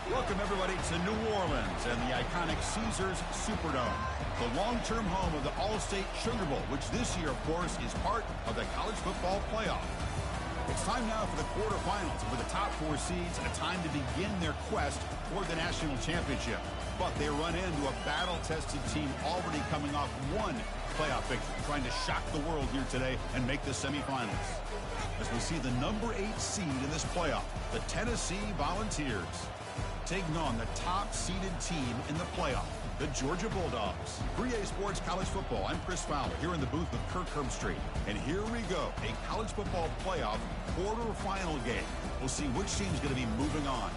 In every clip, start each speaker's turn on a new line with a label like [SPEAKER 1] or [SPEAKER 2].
[SPEAKER 1] Welcome, everybody, to New Orleans and the iconic Caesars Superdome, the long-term home of the All-State Sugar Bowl, which this year, of course, is part of the college football playoff. It's time now for the quarterfinals, and for the top four seeds, a time to begin their quest for the national championship. But they run into a battle-tested team already coming off one playoff victory, trying to shock the world here today and make the semifinals. As we see the number 8 seed in this playoff, the Tennessee Volunteers, taking on the top-seeded team in the playoff, the Georgia Bulldogs. 3A Sports College Football. I'm Chris Fowler here in the booth with Kirk Herbstreit. And here we go, a college football playoff quarterfinal game. We'll see which team's going to be moving on.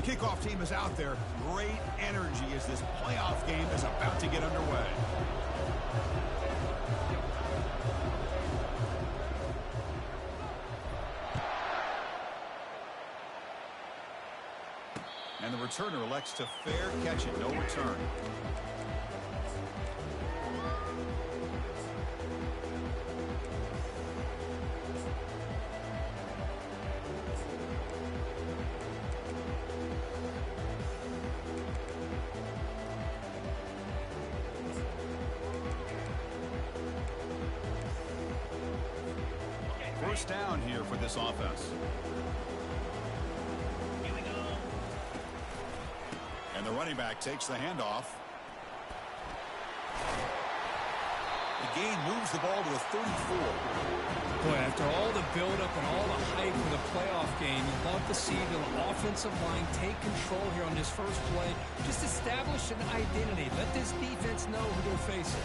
[SPEAKER 1] Kickoff team is out there. Great energy as this playoff game is about to get underway. And the returner elects to fair catch it. No return. First down here for this offense.
[SPEAKER 2] Here we go.
[SPEAKER 1] And the running back takes the handoff. The gain moves the ball to the 34.
[SPEAKER 3] Boy, after all the buildup and all the hype for the playoff game, you'd love to see the offensive line take control here on this first play. Just establish an identity. Let this defense know who they're facing.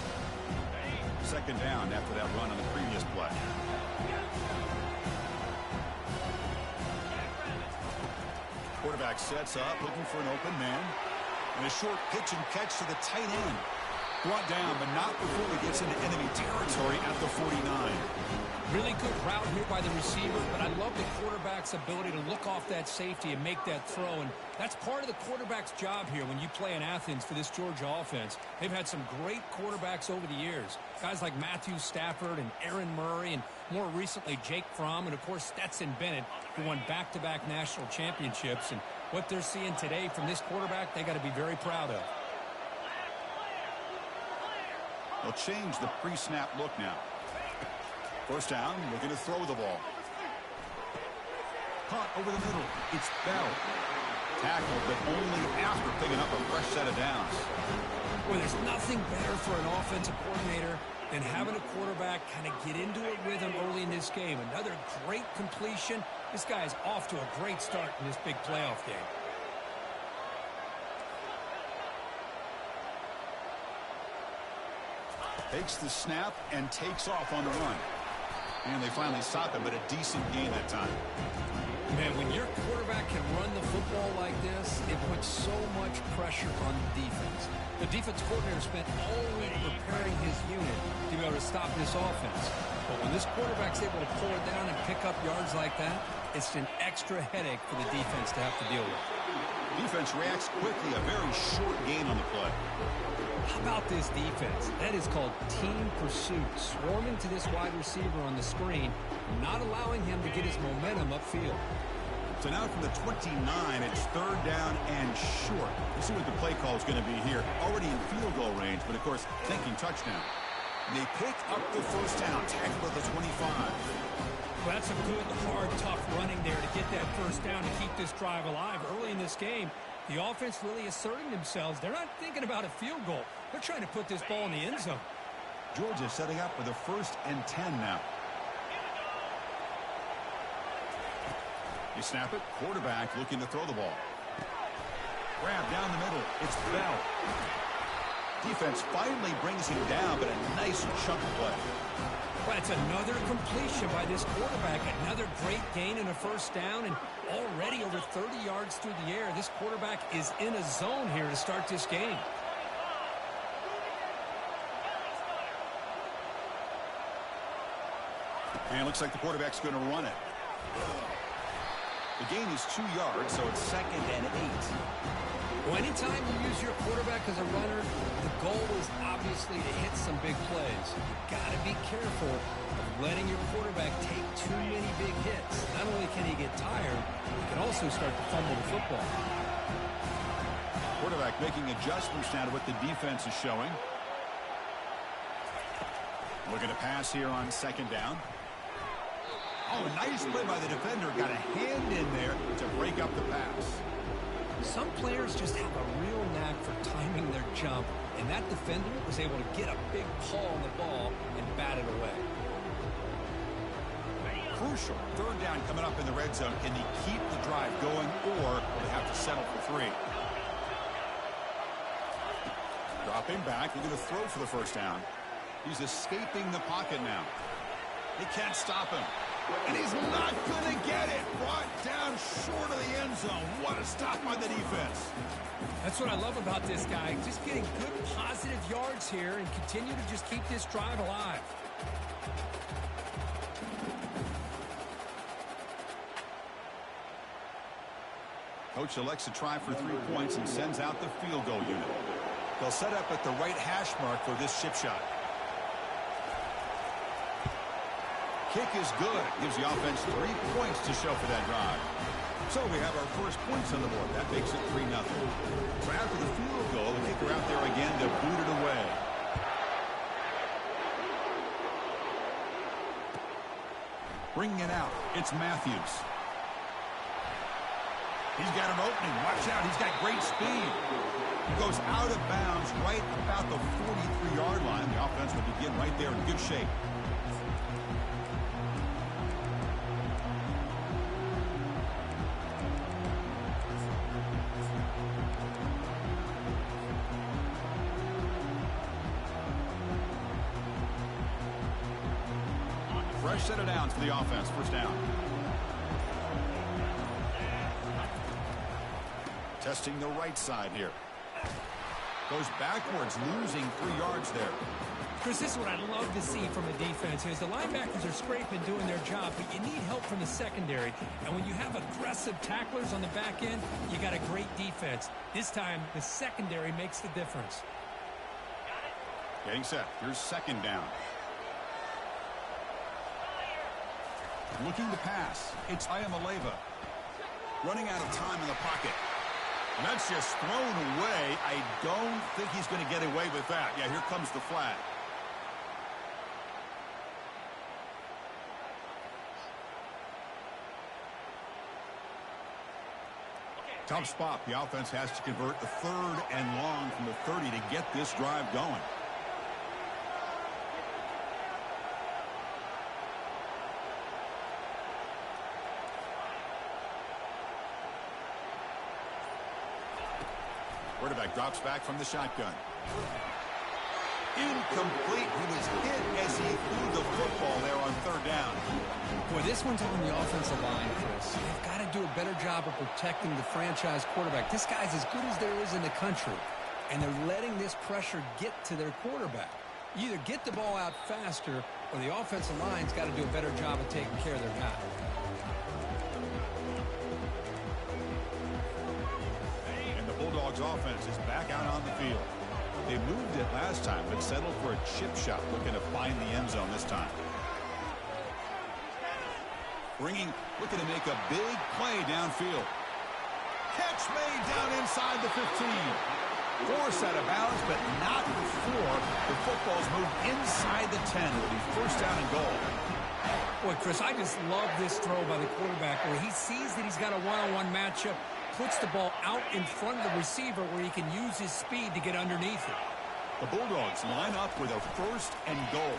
[SPEAKER 1] Second down after that run on the previous play. Quarterback sets up, looking for an open man. And a short pitch and catch to the tight end. Brought down, but not before he gets into enemy territory at the 49.
[SPEAKER 3] Really good route here by the receiver, but I love the quarterback's ability to look off that safety and make that throw. And that's part of the quarterback's job here when you play in Athens for this Georgia offense. They've had some great quarterbacks over the years. Guys like Matthew Stafford and Aaron Murray, and more recently Jake Fromm, and of course Stetson Bennett, who won back-to-back national championships. And what they're seeing today from this quarterback, they got to be very proud of.
[SPEAKER 1] They'll change the pre-snap look now. First down, looking to throw the ball. Caught over the middle. It's Bell. Tackled, but only after picking up a fresh set of downs.
[SPEAKER 3] Well, there's nothing better for an offensive coordinator than having a quarterback kind of get into a rhythm early in this game. Another great completion. This guy is off to a great start in this big playoff game.
[SPEAKER 1] Takes the snap and takes off on the run. And they finally stop him, but a decent gain that time.
[SPEAKER 3] Man, when your quarterback can run the football like this, it puts so much pressure on the defense. The defense coordinator spent all week preparing his unit to be able to stop this offense. But when this quarterback's able to pull it down and pick up yards like that, it's an extra headache for the defense to have to deal with.
[SPEAKER 1] Defense reacts quickly, a very short gain on the play.
[SPEAKER 3] How about this defense? That is called team pursuit. Swarming to this wide receiver on the screen, not allowing him to get his momentum upfield.
[SPEAKER 1] So now from the 29, it's third down and short. We'll see what the play call is going to be here. Already in field goal range, but of course, thinking touchdown. They pick up the first down, tackled at the 25.
[SPEAKER 3] Well, that's a good, hard, tough running there to get that first down to keep this drive alive early in this game. The offense really asserting themselves. They're not thinking about a field goal. They're trying to put this ball in the end zone.
[SPEAKER 1] Georgia setting up for the 1st and 10 now. You snap it. Quarterback looking to throw the ball. Grab down the middle. It's Bell. Defense finally brings him down, but a nice chunk play.
[SPEAKER 3] Well, it's another completion by this quarterback. Another great gain and a first down, and already over 30 yards through the air. This quarterback is in a zone here to start this game.
[SPEAKER 1] And it looks like the quarterback's going to run it. The gain is 2 yards, so it's 2nd and 8.
[SPEAKER 3] Well, anytime you use your quarterback as a runner, the goal is obviously to hit some big plays. You've got to be careful of letting your quarterback take too many big hits. Not only can he get tired, he can also start to fumble the football.
[SPEAKER 1] Quarterback making adjustments now to what the defense is showing. Looking to pass here on 2nd down. Oh, nice play by the defender. Got a hand in there to break up the pass.
[SPEAKER 3] Some players just have a real knack for timing their jump, and that defender was able to get a big paw on the ball and bat it away.
[SPEAKER 1] Crucial. 3rd down coming up in the red zone. Can they keep the drive going, or they have to settle for 3? Dropping back. They're going to throw for the first down. He's escaping the pocket now. They can't stop him. And he's not going to get it. Brought down short of the end zone. What a stop by the defense.
[SPEAKER 3] That's what I love about this guy. Just getting good positive yards here and continue to just keep this drive alive.
[SPEAKER 1] Coach elects to try for 3 points and sends out the field goal unit. They'll set up at the right hash mark for this chip shot. Kick is good. Gives the offense 3 points to show for that drive. So we have our first points on the board. That makes it 3-0. So after the field goal, the kicker out there again to boot it away. Bringing it out, it's Matthews. He's got an opening. Watch out, he's got great speed. He goes out of bounds right about the 43-yard line. The offense will begin right there in good shape. Fresh set of downs for the offense. First down. Testing the right side here. Goes backwards, losing 3 yards there.
[SPEAKER 3] Chris, this is what I love to see from a defense is the linebackers are scraping, doing their job, but you need help from the secondary. And when you have aggressive tacklers on the back end, you got a great defense. This time, the secondary makes the difference.
[SPEAKER 1] Getting set. Here's 2nd down. Looking to pass. It's Iamaleava. Running out of time in the pocket. And that's just thrown away. I don't think he's going to get away with that. Yeah, here comes the flag. Tough spot. The offense has to convert the 3rd and long from the 30 to get this drive going. Quarterback drops back from the shotgun. Incomplete. He was hit as he threw the football there on 3rd down.
[SPEAKER 3] Boy, this one's on the offensive line, Chris. They've got to do a better job of protecting the franchise quarterback. This guy's as good as there is in the country, and they're letting this pressure get to their quarterback. You either get the ball out faster, or the offensive line's got to do a better job of taking care of their guy.
[SPEAKER 1] Bulldogs offense is back out on the field. They moved it last time, but settled for a chip shot, looking to find the end zone this time. Looking to make a big play downfield. Catch made down inside the 15. Force out of bounds, but not before the football's moved inside the 10. It'll be first down and goal.
[SPEAKER 3] Boy, Chris, I just love this throw by the quarterback where he sees that he's got a one-on-one matchup, puts the ball out in front of the receiver where he can use his speed to get underneath it.
[SPEAKER 1] The Bulldogs line up with a 1st and goal.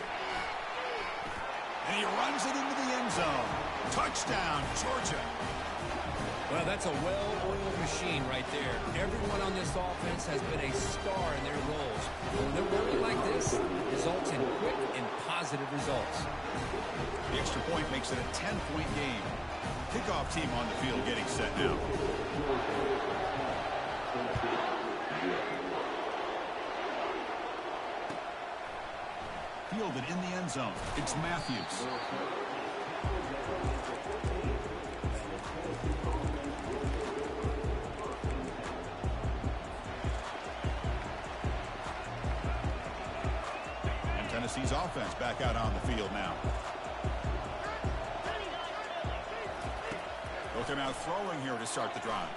[SPEAKER 1] And he runs it into the end zone. Touchdown, Georgia.
[SPEAKER 3] Well, that's a well-oiled machine right there. Everyone on this offense has been a star in their roles. When they're working like this, it results in quick and positive results.
[SPEAKER 1] The extra point makes it a 10-point game. Kickoff team on the field getting set now. Fielded in the end zone. It's Matthews. And Tennessee's offense back out on the field now. They'll come out throwing here to start the drive.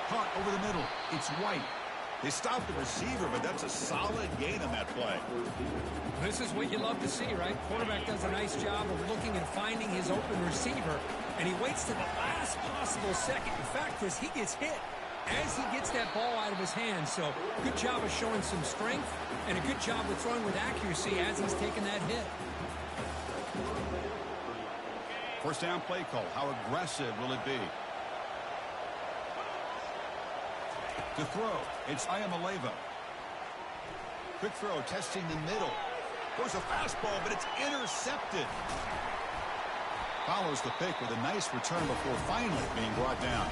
[SPEAKER 1] Caught over the middle. It's White. They stopped the receiver, but that's a solid gain on that play.
[SPEAKER 3] This is what you love to see, right? Quarterback does a nice job of looking and finding his open receiver, and he waits to the last possible second. In fact, Chris, he gets hit as he gets that ball out of his hands. So good job of showing some strength, and a good job of throwing with accuracy as he's taking that hit.
[SPEAKER 1] First down play call. How aggressive will it be? To throw, it's Iamaleava. Quick throw, testing the middle. Goes a fastball, but it's intercepted. Follows the pick with a nice return before finally being brought down.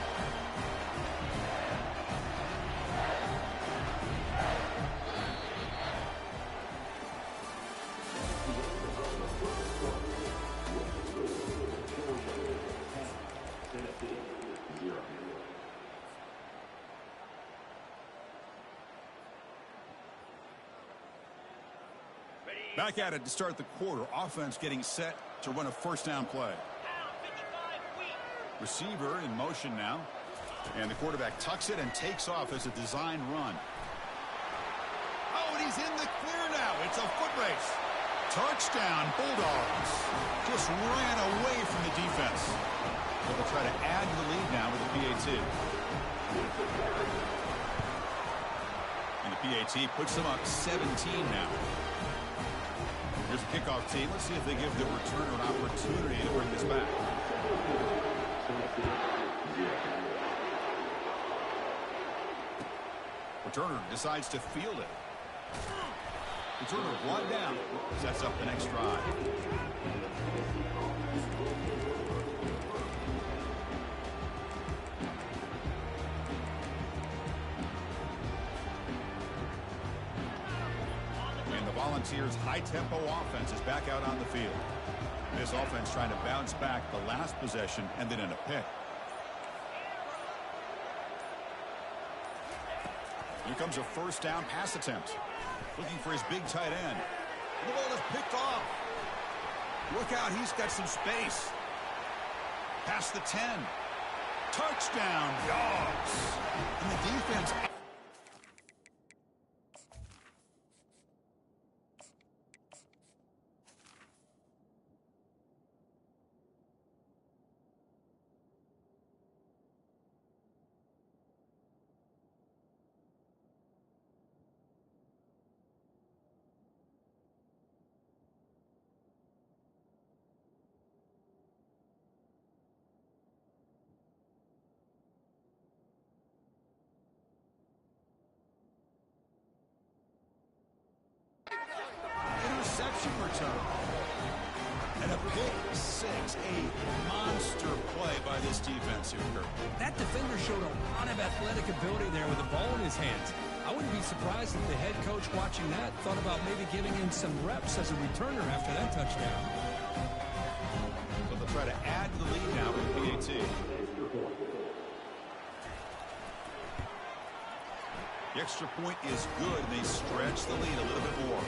[SPEAKER 1] Back at it to start the quarter. Offense getting set to run a first down play. Receiver in motion now. And the quarterback tucks it and takes off as a design run. Oh, and he's in the clear now. It's a foot race. Touchdown, Bulldogs. Just ran away from the defense. They'll try to add to the lead now with the PAT. And the PAT puts them up 17 now. Here's a kickoff team. Let's see if they give the returner an opportunity to bring this back. Returner decides to field it. Returner one down. Sets up the next drive. Volunteers' high-tempo offense is back out on the field. This offense trying to bounce back the last possession and then in a pick. Here comes a first down pass attempt. Looking for his big tight end. The ball is picked off. Look out, he's got some space. Past the 10. Touchdown, Dogs. And the defense... interception return. And a pick six. A monster play by this defense here, Kirk.
[SPEAKER 3] That defender showed a lot of athletic ability there with the ball in his hands. I wouldn't be surprised if the head coach watching that thought about maybe giving him some reps as a returner after that touchdown.
[SPEAKER 1] So they'll try to add to the lead now with the PAT. The extra point is good, and they stretch the lead a little bit more.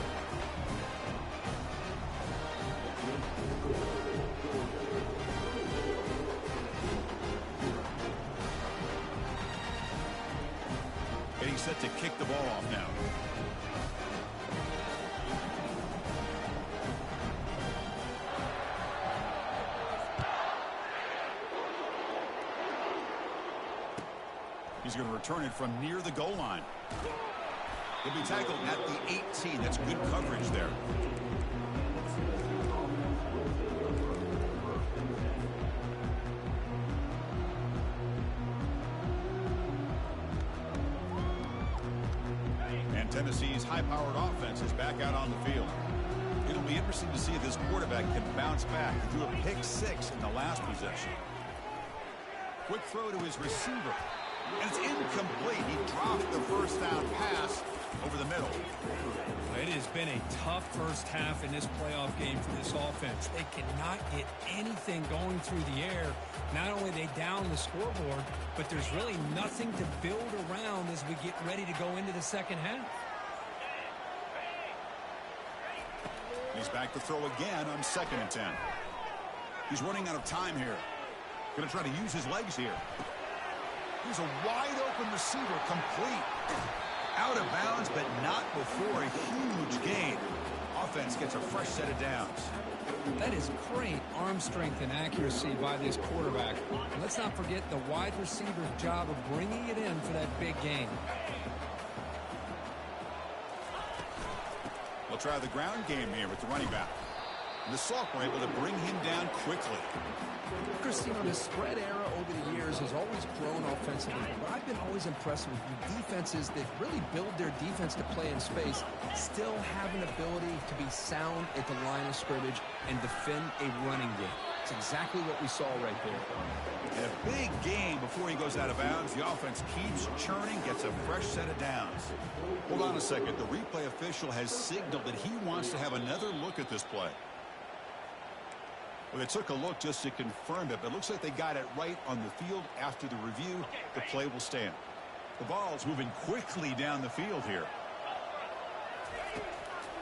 [SPEAKER 1] Getting set to kick the ball off now. He's going to return it from near the goal line. He'll be tackled at the 18. That's good coverage there. Tennessee's high-powered offense is back out on the field. It'll be interesting to see if this quarterback can bounce back. He threw a pick-6 in the last possession. Quick throw to his receiver. And it's incomplete. He dropped the first down pass over the middle.
[SPEAKER 3] It has been a tough first half in this playoff game for this offense. They cannot get anything going through the air. Not only are they down the scoreboard, but there's really nothing to build around as we get ready to go into the second half.
[SPEAKER 1] He's back to throw again on 2nd and 10. He's running out of time here. Going to try to use his legs here. Here's a wide-open receiver, complete. Out of bounds, but not before a huge gain. Offense gets a fresh set of downs.
[SPEAKER 3] That is great arm strength and accuracy by this quarterback. And let's not forget the wide receiver's job of bringing it in for that big gain.
[SPEAKER 1] We'll try the ground game here with the running back. And the Salk were able to bring him down quickly.
[SPEAKER 3] Chris, you know, the spread era over the years has always grown offensively, but I've been always impressed with defenses that really build their defense to play in space, still have an ability to be sound at the line of scrimmage and defend a running game. It's exactly what we saw right there.
[SPEAKER 1] A big gain before he goes out of bounds. The offense keeps churning, gets a fresh set of downs. Hold on a second. The replay official has signaled that he wants to have another look at this play. Well, they took a look just to confirm it, but it looks like they got it right on the field. After the review, the play will stand. The ball's moving quickly down the field here.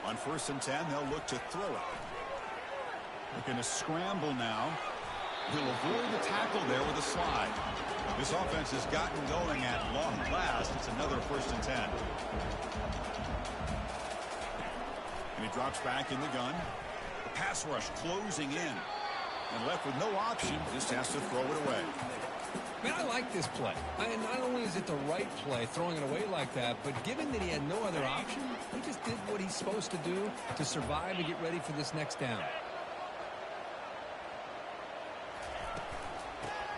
[SPEAKER 1] On 1st and 10, they'll look to throw it. Looking to scramble now. He'll avoid the tackle there with a slide. This offense has gotten going at long last. It's another 1st and 10. And he drops back in the gun. The pass rush closing in. And left with no option, just has to throw it away.
[SPEAKER 3] Man, I like this play. And not only is it the right play, throwing it away like that, but given that he had no other option, he just did what he's supposed to do to survive and get ready for this next down.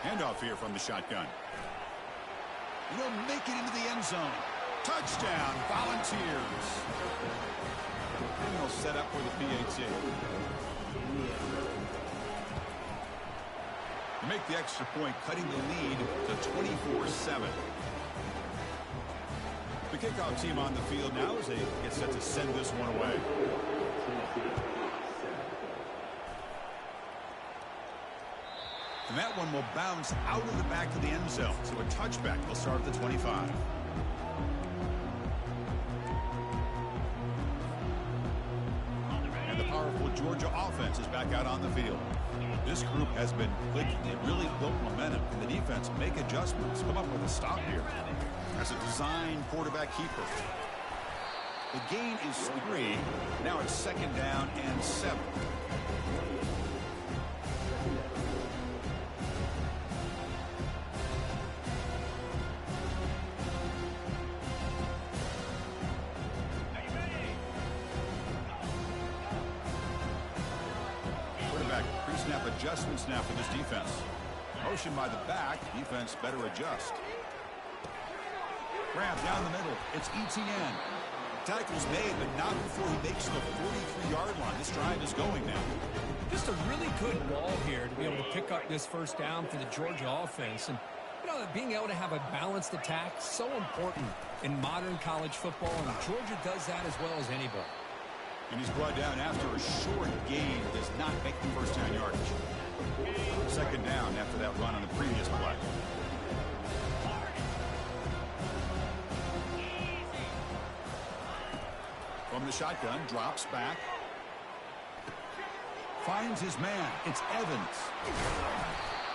[SPEAKER 1] Handoff here from the shotgun. He'll make it into the end zone. Touchdown, Volunteers. And they'll set up for the PAT. Make the extra point, cutting the lead to 24-7. The kickoff team on the field now as they get set to send this one away. And that one will bounce out of the back of the end zone. So a touchback will start at the 25. And the powerful Georgia offense is back out on the field. This group has been clicking. They really built momentum. And the defense make adjustments. Come up with a stop here. As a design quarterback keeper. The gain is 3. Now it's 2nd down and 7. Pre-snap adjustments now for this defense. Motion by the back. Defense better adjust. Grab down the middle. It's ETN. Tackle's made, but not before he makes the 43-yard line. This drive is going now.
[SPEAKER 3] Just a really good ball here to be able to pick up this first down for the Georgia offense. And, you know, being able to have a balanced attack, so important in modern college football, and Georgia does that as well as anybody.
[SPEAKER 1] And he's brought down after a short gain. Does not make the first down yardage. 2nd down after that run on the previous play. From the shotgun, drops back. Finds his man. It's Evans.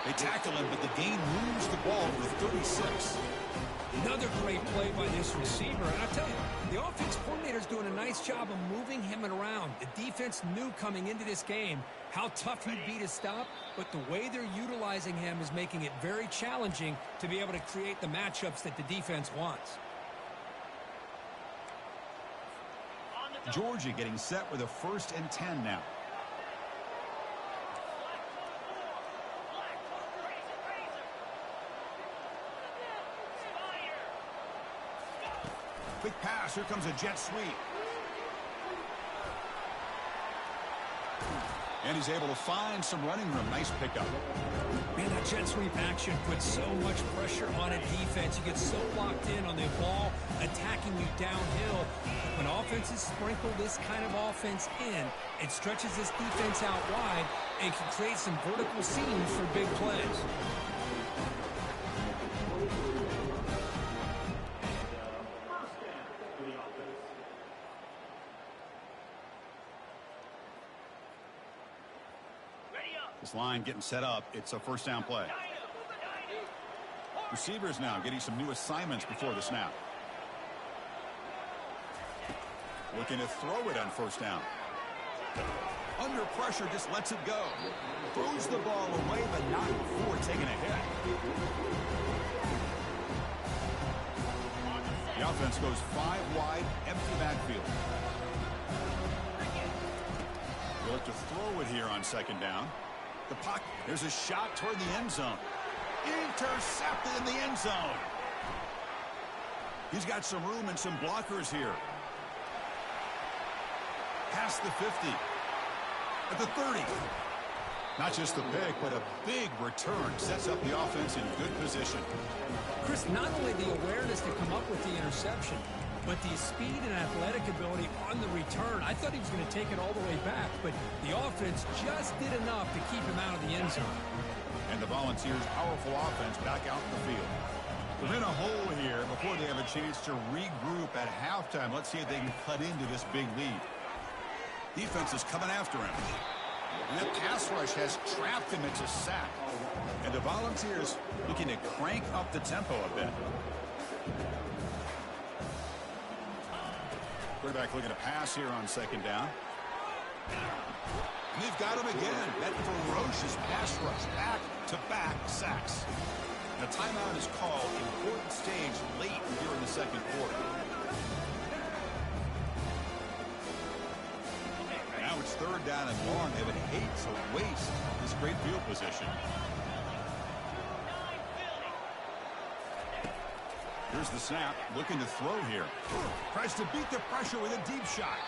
[SPEAKER 1] They tackle him, but the gain moves the ball to the 36.
[SPEAKER 3] Another great play by this receiver. And I tell you, the offense coordinator's doing a nice job of moving him around. The defense knew coming into this game how tough he'd be to stop, but the way they're utilizing him is making it very challenging to be able to create the matchups that the defense wants.
[SPEAKER 1] Georgia getting set with a 1st and 10 now. Quick pass. Here comes a jet sweep. And he's able to find some running room. Nice pickup.
[SPEAKER 3] Man, that jet sweep action puts so much pressure on a defense. You get so locked in on the ball attacking you downhill. When offenses sprinkle this kind of offense in, it stretches this defense out wide and can create some vertical seams for big plays.
[SPEAKER 1] This line getting set up. It's a first down play. Receivers now getting some new assignments before the snap. Looking to throw it on first down. Under pressure, just lets it go. Throws the ball away, but not before taking a hit. The offense goes 5 wide, empty backfield. They'll look to throw it here on second down. The pocket. There's a shot toward the end zone. Intercepted in the end zone. He's got some room and some blockers here. Past the 50. At the 30. Not just the pick, but a big return. Sets up the offense in good position.
[SPEAKER 3] Chris, not only the awareness to come up with the interception, but the speed and athletic ability on the return. I thought he was going to take it all the way back, but the offense just did enough to keep him out of the end zone.
[SPEAKER 1] And the Volunteers' powerful offense back out in the field. They're in a hole here before they have a chance to regroup at halftime. Let's see if they can cut into this big lead. Defense is coming after him. And the pass rush has trapped him into sack. And the Volunteers looking to crank up the tempo a bit. Quarterback looking to pass here on second down. And they've got him again. That ferocious pass rush. Back-to-back sacks. And a timeout is called. Important stage late here in the second quarter. Now it's third down and long. They would hate to waste this great field position. Here's the snap, looking to throw here. Tries to beat the pressure with a deep shot.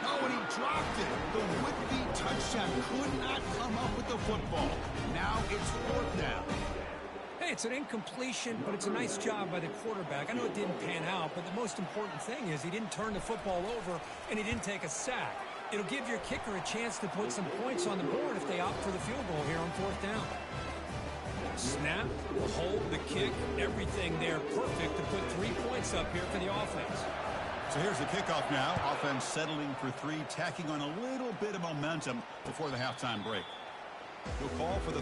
[SPEAKER 1] Oh, and he dropped it. The would-be touchdown could not come up with the football. Now it's fourth down.
[SPEAKER 3] Hey, it's an incompletion, but it's a nice job by the quarterback. I know it didn't pan out, but the most important thing is he didn't turn the football over and he didn't take a sack. It'll give your kicker a chance to put some points on the board if they opt for the field goal here on fourth down. Snap, the hold, the kick, everything there perfect to put 3 points up here for the offense.
[SPEAKER 1] So here's the kickoff now. Offense settling for 3, tacking on a little bit of momentum before the halftime break. He'll call for the...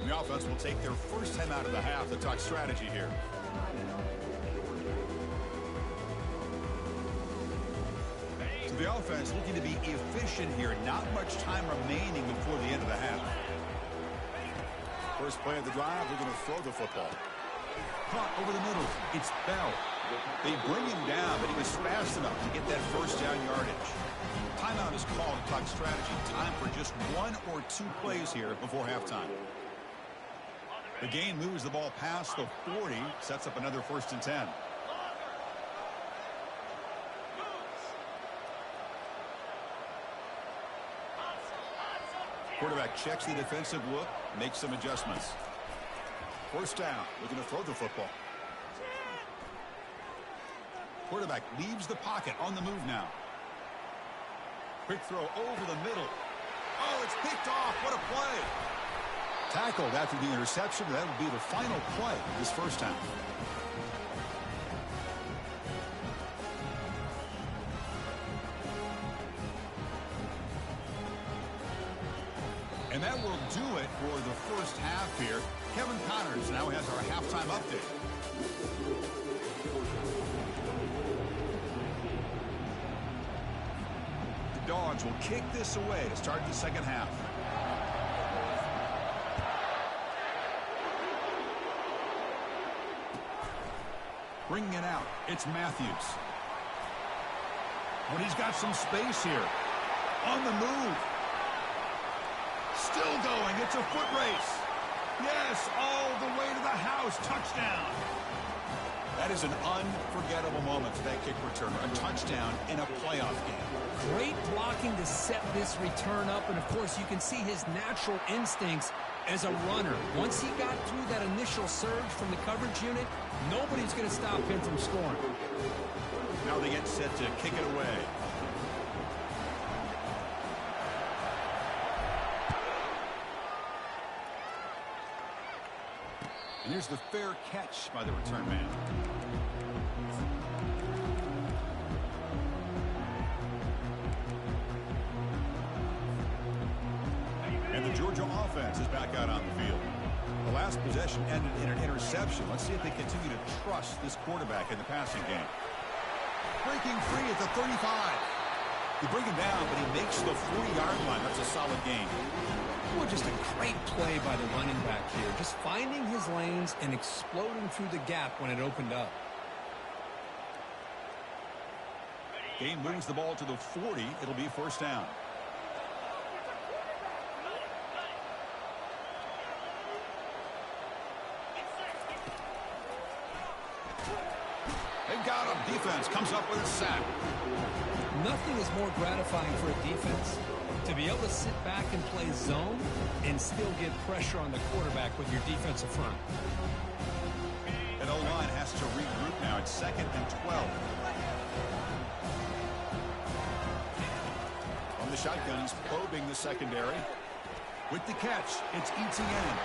[SPEAKER 1] The offense will take their first time out of the half to talk strategy here. So the offense looking to be efficient here. Not much time remaining before the end of the half. First play of the drive, they're going to throw the football. Caught over the middle. It's Bell. They bring him down, but he was fast enough to get that first down yardage. Timeout is called to talk strategy. Time for just 1 or 2 plays here before halftime. The gain moves the ball past the 40, sets up another 1st and 10. Quarterback checks the defensive look, makes some adjustments. First down, looking to throw the football. Quarterback leaves the pocket on the move now. Quick throw over the middle. Oh, it's picked off. What a play. Tackled after the interception. That will be the final play this first half. And that will do it for the first half here. Kevin Connors now has our halftime update. The Dogs will kick this away to start the second half. Bringing it out, it's Matthews. But he's got some space here. On the move. Still going. It's a foot race. Yes, all the way to the house. Touchdown. That is an unforgettable moment for that kick returner. A touchdown in a playoff game.
[SPEAKER 3] Great blocking to set this return up. And, of course, you can see his natural instincts as a runner. Once he got through that initial surge from the coverage unit, nobody's going to stop him from scoring.
[SPEAKER 1] Now they get set to kick it away. And here's the fair catch by the return man. And the Georgia offense is back out on the field. The last possession ended in an interception. Let's see if they continue to trust this quarterback in the passing game. Breaking free at the 35. They bring him down, but he makes the 40-yard line. That's a solid gain.
[SPEAKER 3] Well, just a great play by the running back here. Just finding his lanes and exploding through the gap when it opened up.
[SPEAKER 1] Game moves the ball to the 40. It'll be first down. They've got him. Defense comes up with a sack.
[SPEAKER 3] Nothing is more gratifying for a defense to be able to sit back and play zone and still get pressure on the quarterback with your defensive front.
[SPEAKER 1] And O-line has to regroup now. It's 2nd and 12. From the shotgun, he's probing the secondary. With the catch, it's Etienne.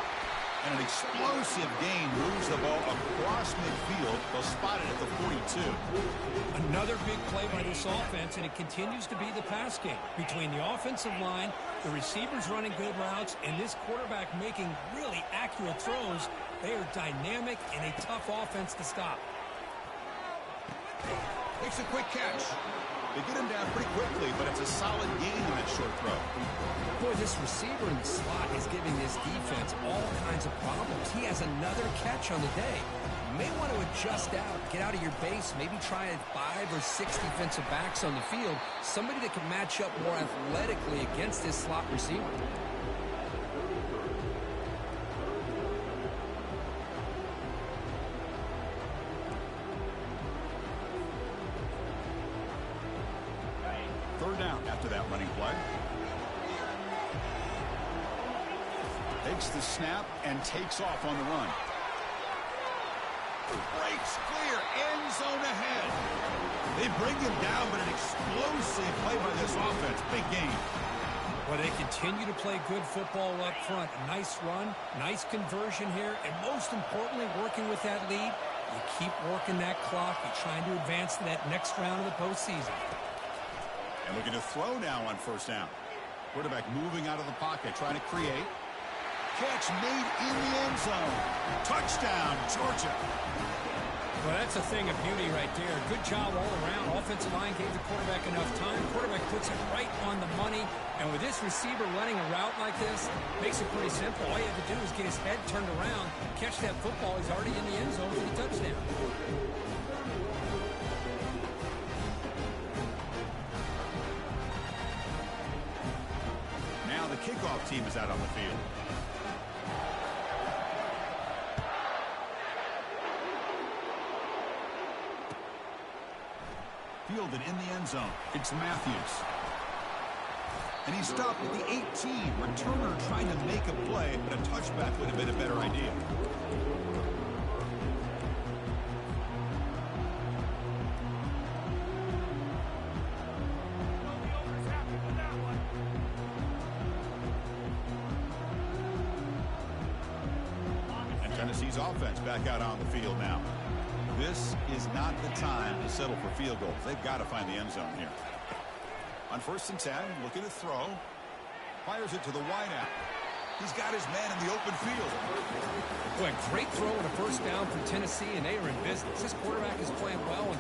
[SPEAKER 1] And an explosive gain moves the ball across midfield. They'll spot it at the 42.
[SPEAKER 3] Another big play by this offense, and it continues to be the pass game. Between the offensive line, the receivers running good routes, and this quarterback making really accurate throws, they are dynamic and a tough offense to stop.
[SPEAKER 1] Makes a quick catch. They get him down pretty quickly, but it's a solid gain on that short throw.
[SPEAKER 3] Boy, this receiver in the slot is giving this defense all kinds of problems. He has another catch on the day. You may want to adjust out, get out of your base, maybe try 5 or 6 defensive backs on the field, somebody that can match up more athletically against this slot receiver.
[SPEAKER 1] Third down after that running play. Takes the snap and takes off on the run. Breaks clear, end zone ahead. They bring him down, but an explosive play by this offense. Big game.
[SPEAKER 3] Well, they continue to play good football up front. A nice run, nice conversion here, and most importantly, working with that lead, you keep working that clock. You're trying to advance to that next round of the postseason.
[SPEAKER 1] And looking to throw now on first down. Quarterback moving out of the pocket, trying to create. Catch made in the end zone. Touchdown, Georgia.
[SPEAKER 3] Well, that's a thing of beauty right there. Good job all around. Offensive line gave the quarterback enough time. Quarterback puts it right on the money. And with this receiver running a route like this, makes it pretty simple. All you have to do is get his head turned around, catch that football. He's already in the end zone for the touchdown.
[SPEAKER 1] Now the kickoff team is out on the field. Fielded in the end zone. It's Matthews. And he's stopped at the 18. Returner trying to make a play, but a touchback would have been a better idea. And Tennessee's offense back out on the field now. This is not the time to settle for field goals. They've got to find the end zone here. On 1st and 10, looking to throw. Fires it to the wideout. He's got his man in the open field.
[SPEAKER 3] Boy, great throw and a first down for Tennessee, and they are in business. This quarterback is playing well, and,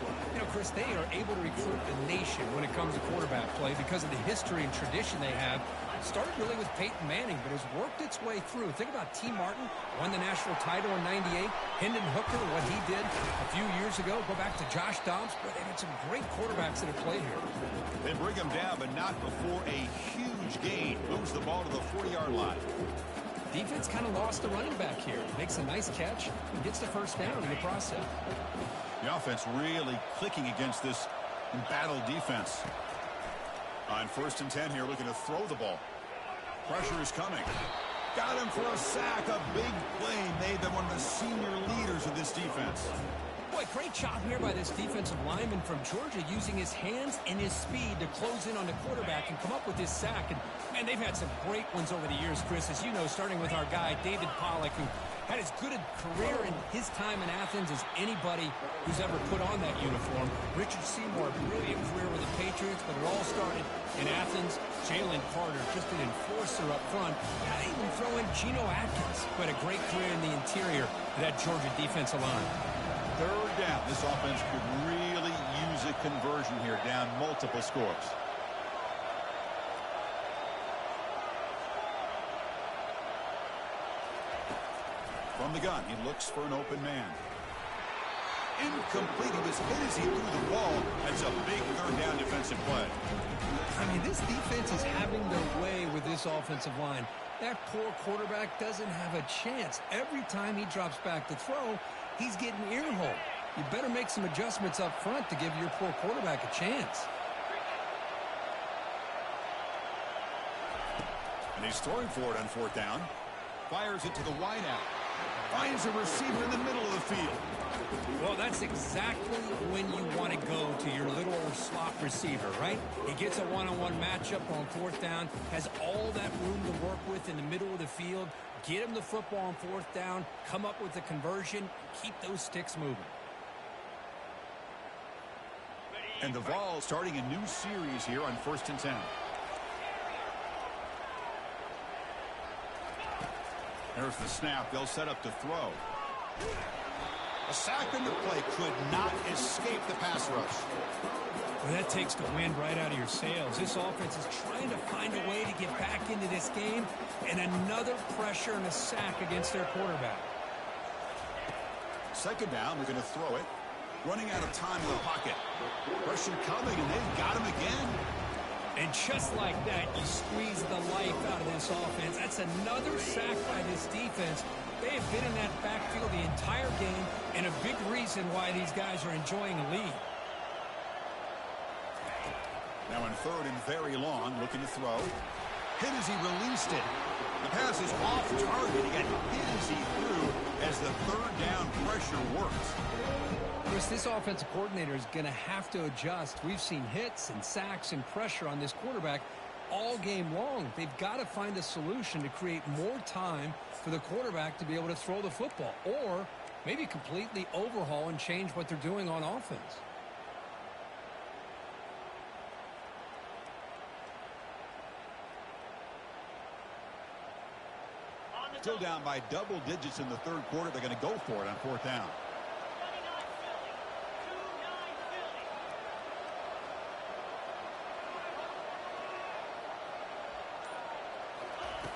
[SPEAKER 3] Chris, they are able to recruit the nation when it comes to quarterback play because of the history and tradition they have. Started really with Peyton Manning, but has worked its way through. Think about T. Martin, won the national title in '98. Hendon Hooker, what he did a few years ago. Go back to Josh Dobbs. But they've had some great quarterbacks that have played here.
[SPEAKER 1] They bring him down, but not before a huge gain. Moves the ball to the 40-yard line.
[SPEAKER 3] Defense kind of lost the running back here. Makes a nice catch and gets the first down in the process.
[SPEAKER 1] The offense really clicking against this embattled defense. On 1st and 10 here, looking to throw the ball. Pressure is coming. Got him for a sack. A big play made them one of the senior leaders of this defense.
[SPEAKER 3] Boy, great job here by this defensive lineman from Georgia using his hands and his speed to close in on the quarterback and come up with this sack. And, man, they've had some great ones over the years, Chris, as you know, starting with our guy, David Pollack, who had as good a career in his time in Athens as anybody who's ever put on that uniform. Richard Seymour, brilliant career with the Patriots, but it all started in Athens. Jalen Carter, just an enforcer up front. Now they even throw in Geno Atkins, who had a great career in the interior of that Georgia defensive line.
[SPEAKER 1] 3rd down. This offense could really use a conversion here, down multiple scores. From the gun, he looks for an open man. Incomplete. He was hit as he threw the ball. That's a big 3rd down defensive play.
[SPEAKER 3] I mean, this defense is having their way with this offensive line. That poor quarterback doesn't have a chance. Every time he drops back to throw, he's getting earholed. You better make some adjustments up front to give your poor quarterback a chance.
[SPEAKER 1] And he's throwing for it on 4th down. Fires it to the wideout. Finds a receiver in the middle of the field.
[SPEAKER 3] Well, that's exactly when you want to go to your little slot receiver, right? He gets a one-on-one matchup on 4th down, has all that room to work with in the middle of the field. Get him the football on 4th down, come up with the conversion, keep those sticks moving.
[SPEAKER 1] And the Vols starting a new series here on 1st and 10. There's the snap. They'll set up to throw. A sack in the play could not escape the pass rush.
[SPEAKER 3] Well, that takes the wind right out of your sails. This offense is trying to find a way to get back into this game, and another pressure and a sack against their quarterback.
[SPEAKER 1] 2nd down, they're going to throw it. Running out of time in the pocket. Pressure coming, and they've got him again.
[SPEAKER 3] And just like that, you squeeze the life out of this offense. That's another sack by this defense. They have been in that backfield the entire game, and a big reason why these guys are enjoying a lead.
[SPEAKER 1] Now in 3rd and very long, looking to throw. Hit as he released it. The pass is off target. He got hit as he threw as the 3rd down pressure works.
[SPEAKER 3] Chris, this offensive coordinator is going to have to adjust. We've seen hits and sacks and pressure on this quarterback all game long. They've got to find a solution to create more time for the quarterback to be able to throw the football, or maybe completely overhaul and change what they're doing on offense.
[SPEAKER 1] Still down by double digits in the 3rd quarter. They're going to go for it on 4th down.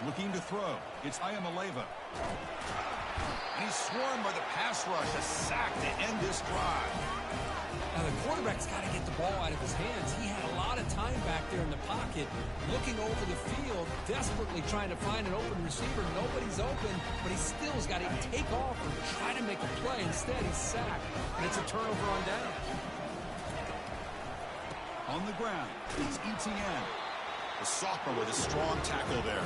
[SPEAKER 1] Looking to throw. It's Iamaleava. And he's swarmed by the pass rush. A sack to end this drive.
[SPEAKER 3] Now, the quarterback's got to get the ball out of his hands. He had a lot of time back there in the pocket, looking over the field, desperately trying to find an open receiver. Nobody's open, but he still's got to take off or try to make a play. Instead, he's sacked, and it's a turnover on down.
[SPEAKER 1] On the ground, it's Etienne. The sophomore with a strong tackle there.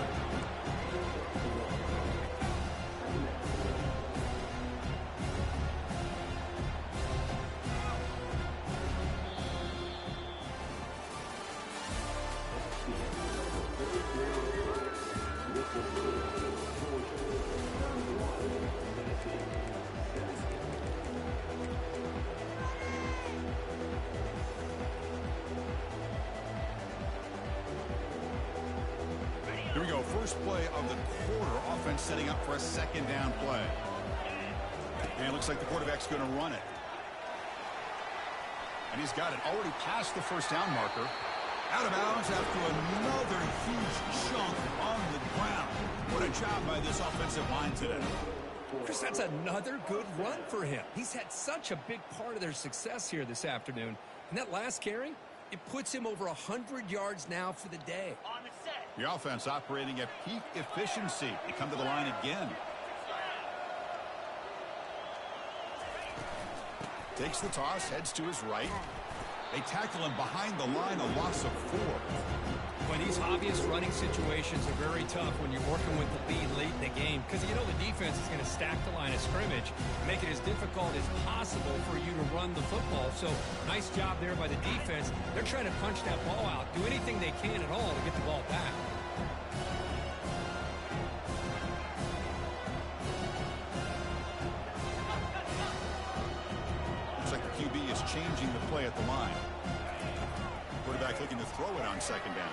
[SPEAKER 1] we go. First play of the quarter. Offense setting up for a second down play. And it looks like the quarterback's going to run it. And he's got it already past the first down marker. Out of bounds after another huge chunk on the ground. What a job by this offensive line today.
[SPEAKER 3] Chris, that's another good run for him. He's had such a big part of their success here this afternoon. And that last carry, it puts him over 100 yards now for the day.
[SPEAKER 1] The offense operating at peak efficiency. They come to the line again. Takes the toss, heads to his right. They tackle him behind the line, a loss of 4.
[SPEAKER 3] When these obvious running situations are very tough when you're working with the lead late in the game, because you know the defense is going to stack the line of scrimmage, make it as difficult as possible for you to run the football. So nice job there by the defense. They're trying to punch that ball out, do anything they can at all to get the ball back.
[SPEAKER 1] QB is changing the play at the line. Quarterback looking to throw it on second down.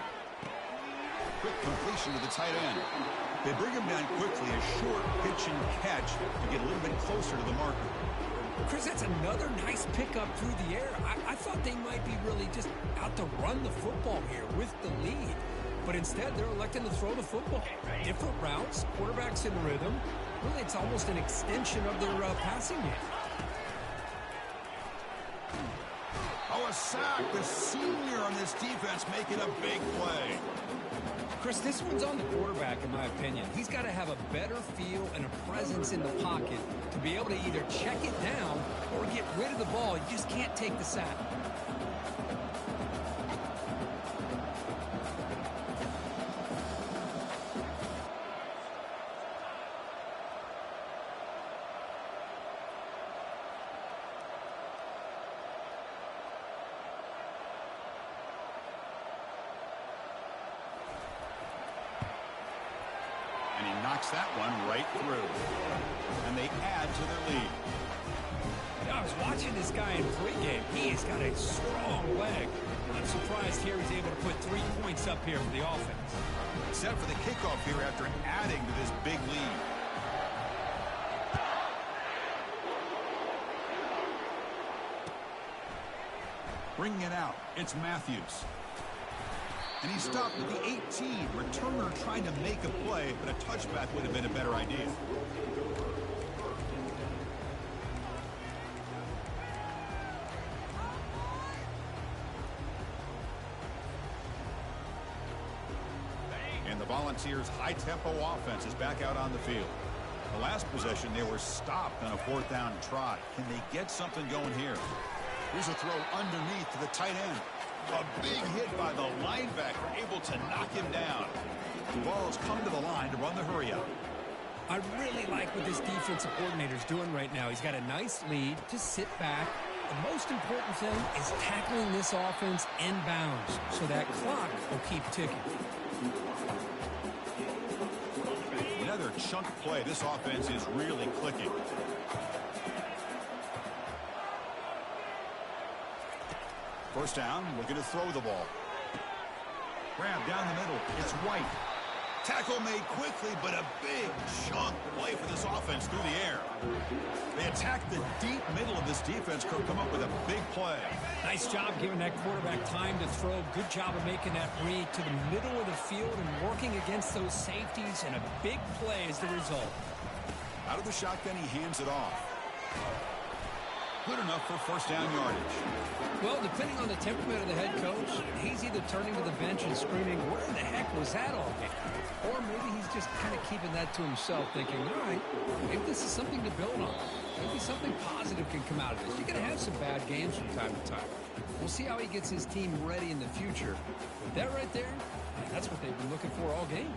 [SPEAKER 1] Quick completion to the tight end. They bring him down quickly, a short pitch and catch to get a little bit closer to the marker.
[SPEAKER 3] Chris, that's another nice pickup through the air. I thought they might be really just out to run the football here with the lead. But instead, they're electing to throw the football. Different routes, quarterbacks in rhythm. Really, it's almost an extension of their passing game.
[SPEAKER 1] Oh, a sack. The senior on this defense making a big play.
[SPEAKER 3] Chris, this one's on the quarterback, in my opinion. He's got to have a better feel and a presence in the pocket to be able to either check it down or get rid of the ball. You just can't take the sack.
[SPEAKER 1] And he knocks that one right through. And they add to their lead.
[SPEAKER 3] I was watching this guy in pregame. He's got a strong leg. I'm surprised here he's able to put 3 points up here for the offense.
[SPEAKER 1] Set for the kickoff here after adding to this big lead. Bringing it out, it's Matthews. And he stopped at the 18. Returner trying to make a play, but a touchback would have been a better idea. And the Volunteers' high-tempo offense is back out on the field. The last possession, they were stopped on a 4th down try. Can they get something going here? Here's a throw underneath to the tight end. A big hit by the linebacker, able to knock him down. The ball's come to the line to run the hurry up.
[SPEAKER 3] I really like what this defensive coordinator is doing right now. He's got a nice lead to sit back. The most important thing is tackling this offense inbounds so that clock will keep ticking.
[SPEAKER 1] Another chunk play. This offense is really clicking. First down, looking to throw the ball. Grab down the middle. It's White. Tackle made quickly, but a big chunk play for this offense through the air. They attack the deep middle of this defense, come up with a big play.
[SPEAKER 3] Nice job giving that quarterback time to throw. Good job of making that read to the middle of the field and working against those safeties, and a big play is the result.
[SPEAKER 1] Out of the shotgun, he hands it off. Good enough for first down yardage.
[SPEAKER 3] Well, depending on the temperament of the head coach, he's either turning to the bench and screaming, where the heck was that all game? Or maybe he's just kind of keeping that to himself, thinking, all right, maybe this is something to build on. Maybe something positive can come out of this. You're going to have some bad games from time to time. We'll see how he gets his team ready in the future. But that right there, that's what they've been looking for all game.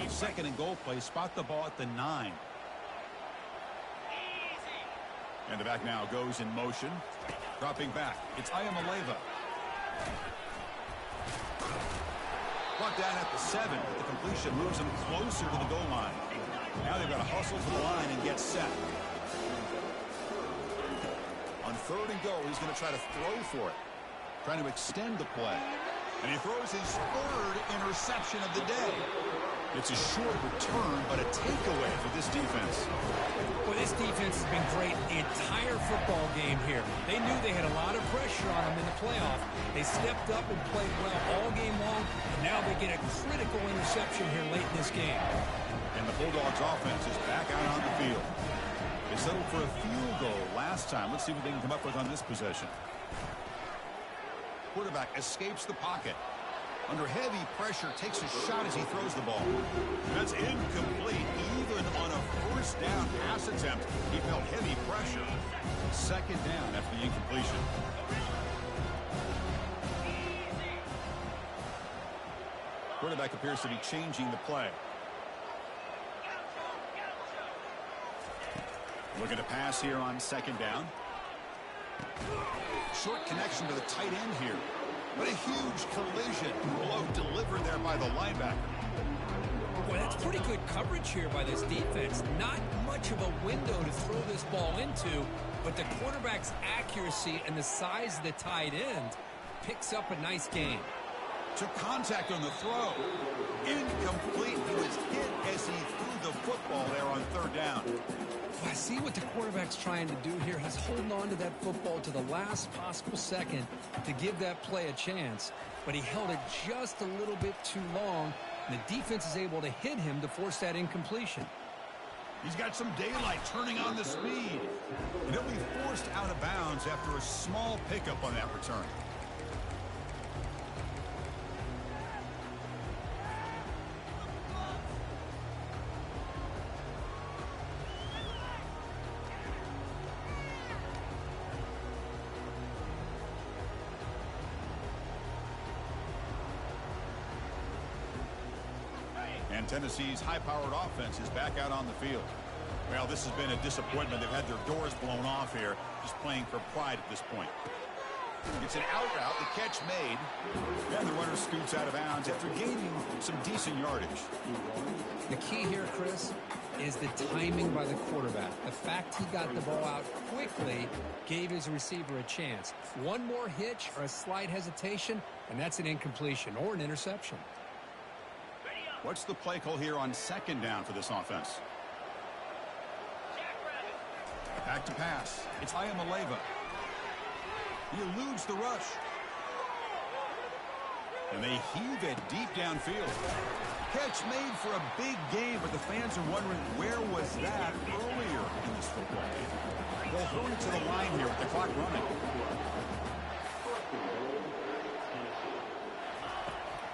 [SPEAKER 1] Second and goal play. Spot the ball at the 9. And the back now goes in motion. Dropping back. It's Ayamaleva. Brought down at the 7. The completion moves him closer to the goal line. Now they've got to hustle to the line and get set. On 3rd and goal, he's going to try to throw for it. trying to extend the play. And he throws his third interception of the day. It's a short return, but a takeaway for this defense.
[SPEAKER 3] Well, this defense has been great the entire football game here. They knew they had a lot of pressure on them in the playoff. They stepped up and played well all game long, and now they get a critical interception here late in this game.
[SPEAKER 1] And the Bulldogs offense is back out on the field. They settled for a field goal last time. Let's see what they can come up with on this possession. Quarterback escapes the pocket. Under heavy pressure, takes a shot as he throws the ball. That's incomplete. Even on a first down pass attempt, he felt heavy pressure. Second down after the incompletion. Quarterback appears to be changing the play. Looking to pass here on second down. Short connection to the tight end here. But a huge collision. Blow delivered there by the linebacker.
[SPEAKER 3] Boy, that's pretty good coverage here by this defense. Not much of a window to throw this ball into, but the quarterback's accuracy and the size of the tight end picks up a nice gain.
[SPEAKER 1] Took contact on the throw. Incomplete. He was hit as he threw the football there on third down.
[SPEAKER 3] Well, I see what the quarterback's trying to do here. He's holding on to that football to the last possible second to give that play a chance, but he held it just a little bit too long, and the defense is able to hit him to force that incompletion.
[SPEAKER 1] He's got some daylight turning on the speed. And he'll be forced out of bounds after a small pickup on that return. And Tennessee's high-powered offense is back out on the field. Well, this has been a disappointment. They've had their doors blown off here, just playing for pride at this point. It's an out route, the catch made, and the runner scoots out of bounds after gaining some decent yardage.
[SPEAKER 3] The key here, Chris, is the timing by the quarterback. The fact he got the ball out quickly gave his receiver a chance. One more hitch or a slight hesitation, and that's an incompletion or an interception.
[SPEAKER 1] What's the play call here on second down for this offense? Back to pass. It's Iamaleava. He eludes the rush. And they heave it deep downfield. Catch made for a big game, but the fans are wondering where was that earlier in this football game. They'll throw it to the line here with the clock running.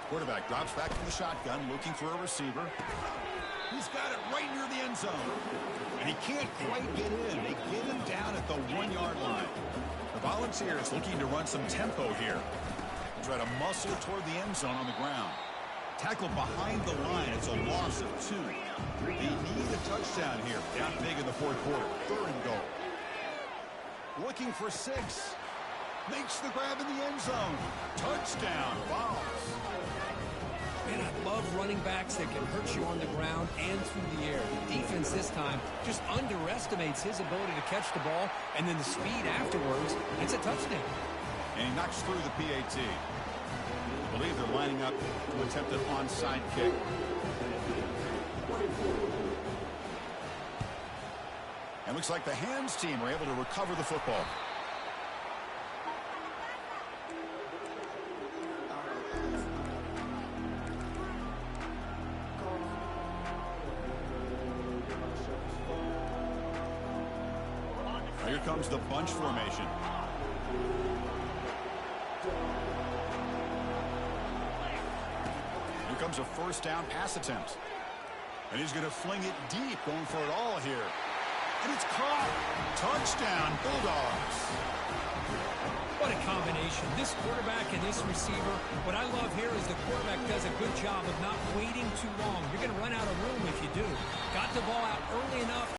[SPEAKER 1] Quarterback drops back to the shotgun, looking for a receiver. He's got it right near the end zone. And he can't quite get in. They get him down at the 1-yard line. The Volunteers looking to run some tempo here. Try to muscle toward the end zone on the ground. Tackle behind the line. It's a loss of 2. They need a touchdown here. Down big in the fourth quarter. Third and goal. Looking for 6. Makes the grab in the end zone. Touchdown. Vols.
[SPEAKER 3] Man, I love running backs that can hurt you on the ground and through the air. The defense this time just underestimates his ability to catch the ball, and then the speed afterwards, it's a touchdown.
[SPEAKER 1] And he knocks through the PAT. I believe they're lining up to attempt an onside kick. And looks like the Hams team are able to recover the football. Here comes the bunch formation. Here comes a first down pass attempt. And he's going to fling it deep, going for it all here. And it's caught. Touchdown, Bulldogs.
[SPEAKER 3] What a combination. This quarterback and this receiver. What I love here is the quarterback does a good job of not waiting too long. You're going to run out of room if you do. Got the ball out early enough.